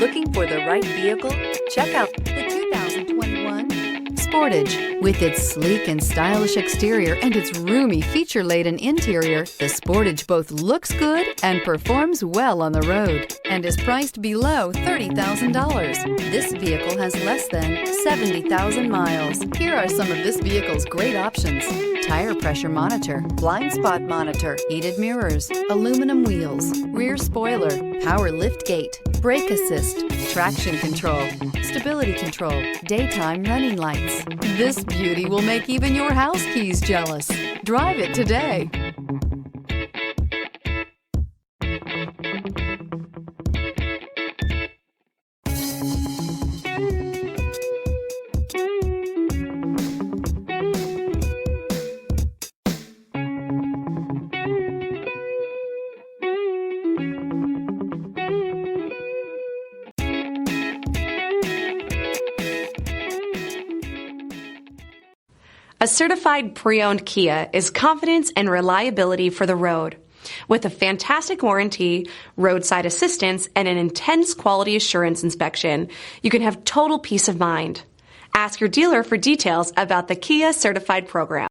Looking for the right vehicle? Check out the 2021 Sportage. With its sleek and stylish exterior and its roomy, feature-laden interior, the Sportage both looks good and performs well on the road and is priced below $30,000. This vehicle has less than 70,000 miles. Here are some of this vehicle's great options: tire pressure monitor, blind spot monitor, heated mirrors, aluminum wheels, rear spoiler, power lift gate, brake assist, traction control, stability control, daytime running lights. This beauty will make even your house keys jealous. Drive it today. A certified pre-owned Kia is confidence and reliability for the road. With a fantastic warranty, roadside assistance, and an intense quality assurance inspection, you can have total peace of mind. Ask your dealer for details about the Kia Certified program.